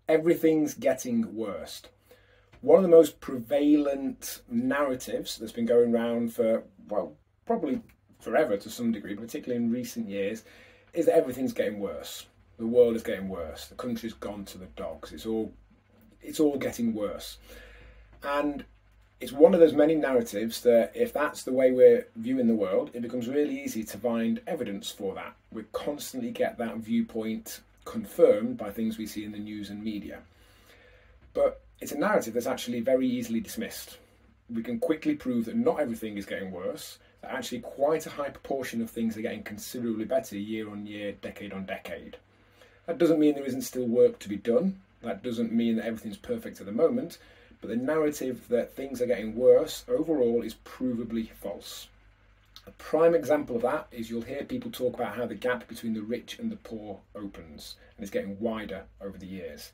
Everything's getting worse. One of the most prevalent narratives that's been going around for, well, probably forever to some degree, particularly in recent years, is that everything's getting worse. The world is getting worse. The country's gone to the dogs. It's all getting worse. And it's one of those many narratives that if that's the way we're viewing the world, it becomes really easy to find evidence for that. We constantly get that viewpoint confirmed by things we see in the news and media. But it's a narrative that's actually very easily dismissed. We can quickly prove that not everything is getting worse, that actually quite a high proportion of things are getting considerably better year on year, decade on decade. That doesn't mean there isn't still work to be done. That doesn't mean that everything's perfect at the moment. But the narrative that things are getting worse overall is provably false. A prime example of that is you'll hear people talk about how the gap between the rich and the poor opens and is getting wider over the years.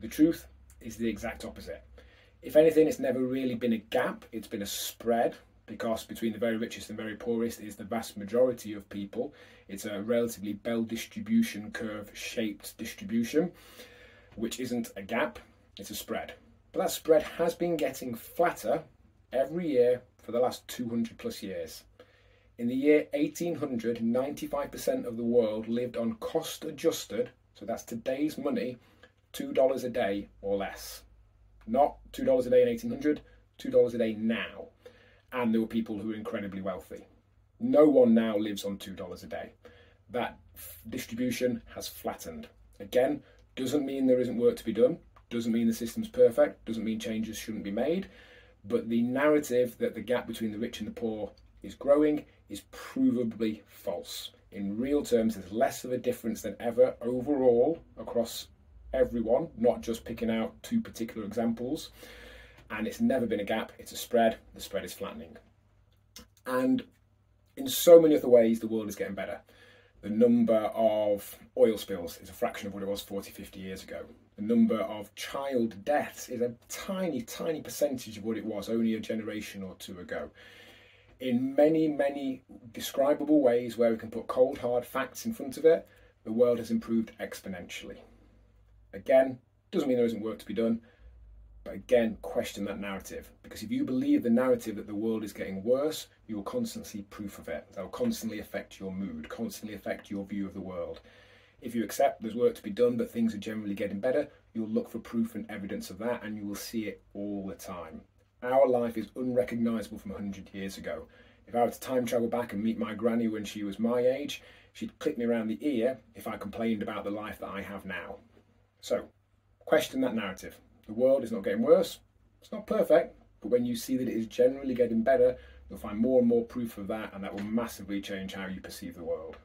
The truth is the exact opposite. If anything, it's never really been a gap, it's been a spread, because between the very richest and very poorest is the vast majority of people. It's a relatively bell distribution curve shaped distribution, which isn't a gap, it's a spread. But that spread has been getting flatter every year for the last 200 plus years. In the year 1800, 95% of the world lived on cost adjusted, so that's today's money, $2 a day or less. Not $2 a day in 1800, $2 a day now. And there were people who were incredibly wealthy. No one now lives on $2 a day. That distribution has flattened. Again, doesn't mean there isn't work to be done, doesn't mean the system's perfect, doesn't mean changes shouldn't be made, but the narrative that the gap between the rich and the poor is growing is provably false. In real terms, there's less of a difference than ever overall across everyone, not just picking out two particular examples. And it's never been a gap, it's a spread. The spread is flattening. And in so many other ways, the world is getting better. The number of oil spills is a fraction of what it was 40, 50 years ago. The number of child deaths is a tiny, tiny percentage of what it was only a generation or two ago. In many, many describable ways where we can put cold, hard facts in front of it, the world has improved exponentially. Again, doesn't mean there isn't work to be done, but again, question that narrative. Because if you believe the narrative that the world is getting worse, you will constantly see proof of it. That will constantly affect your mood, constantly affect your view of the world. If you accept there's work to be done, but things are generally getting better, you'll look for proof and evidence of that, and you will see it all the time. Our life is unrecognisable from 100 years ago. If I were to time travel back and meet my granny when she was my age, she'd clip me around the ear if I complained about the life that I have now. So, question that narrative. The world is not getting worse. It's not perfect, but when you see that it is generally getting better, you'll find more and more proof of that, and that will massively change how you perceive the world.